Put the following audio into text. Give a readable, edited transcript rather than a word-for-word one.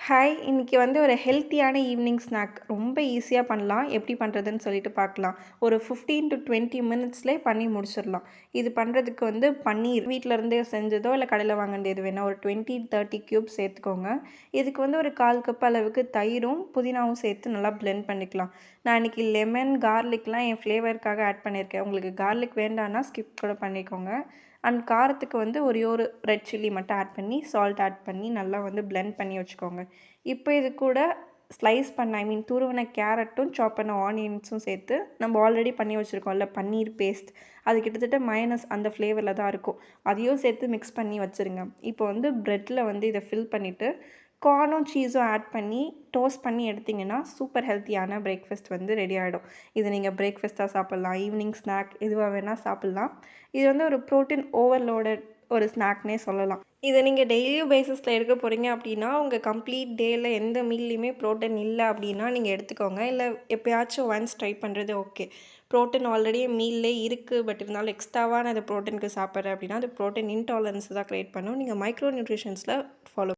Hi! இன்னைக்கு வந்து ஒரு ஹெல்த்தியான ஈவினிங் ஸ்நாக் ரொம்ப ஈஸியா பண்ணலாம். எப்படி பண்ணுறதுன்னு சொல்லிட்டு பார்க்கலாம். ஒரு 15 to 20 மினிட்ஸ்லேயே பண்ணி முடிச்சிடலாம். இது பண்ணுறதுக்கு வந்து பன்னீர் வீட்ல இருந்தே செஞ்சதோ, இல்ல கடையில வாங்குனது எது வேணா ஒரு 20, 30 கியூப்ஸ் சேர்த்துக்கோங்க. இதுக்கு வந்து ஒரு 1/4 கப் அளவுக்கு தயிரும், புதினாவும் சேர்த்து நல்லா பிளெண்ட் பண்ணிக்கலாம். நான் இன்னைக்கு லெமன், கார்லிக்லாம் என் ஃப்ளேவருக்காக ஆட் பண்ணியிருக்கேன். உங்களுக்கு கார்லிக் வேண்டான்னா ஸ்கிப் கூட பண்ணிக்கோங்க. அண்ட் காரத்துக்கு வந்து ஒரே ஒரு ரெட் சில்லி மட்டும் ஆட் பண்ணி, சால்ட் ஆட் பண்ணி நல்லா வந்து பிளெண்ட் பண்ணி வச்சுக்கோங்க. இப்போ இது கூட ஸ்லைஸ் பண்ண துருவின கேரட்டும், சாப் பண்ண ஆனியன்ஸும் சேர்த்து நம்ம ஆல்ரெடி பண்ணி வச்சுருக்கோம்ல பன்னீர் பேஸ்ட், அது கிட்டத்தட்ட மயனஸ் அந்த ஃப்ளேவரில் தான் இருக்கும். அதையும் சேர்த்து மிக்ஸ் பண்ணி வச்சுருங்க. இப்போ வந்து ப்ரெட்டில் வந்து இதை ஃபில் பண்ணிவிட்டு கார்னும் சீஸும் ஆட் பண்ணி டோஸ்ட் பண்ணி எடுத்திங்கன்னா சூப்பர் ஹெல்த்தியான பிரேக்ஃபாஸ்ட் வந்து ரெடி ஆகிடும். இது நீங்கள் பிரேக்ஃபாஸ்ட்டாக சாப்பிட்லாம், ஈவினிங் ஸ்நாக் எதுவாக வேணால் சாப்பிட்லாம். இது வந்து ஒரு ப்ரோட்டீன் ஓவர்லோடட் ஒரு ஸ்நாக்னே சொல்லலாம். இதை நீங்கள் டெய்லியும் பேசிஸில் எடுக்க போகிறீங்க அப்படின்னா, உங்கள் கம்ப்ளீட் டேயில் எந்த மீல்லையுமே ப்ரோட்டீன் இல்லை அப்படின்னா நீங்கள் எடுத்துக்கோங்க. இல்லை எப்போயாச்சும் ஒன்ஸ் ட்ரை பண்ணுறது ஓகே. ப்ரோட்டீன் ஆல்ரெடி மீல்லே இருக்குது, பட் இருந்தாலும் எக்ஸ்ட்ராவாக நான் அதை ப்ரோட்டீனுக்கு சாப்பிட்றேன் அப்படின்னா, அது ப்ரோட்டீன் இன்டாலரன்ஸ் தான் க்ரியேட் பண்ணும். நீங்கள் மைக்ரோ நியூட்ரிஷன்ஸில் ஃபாலோ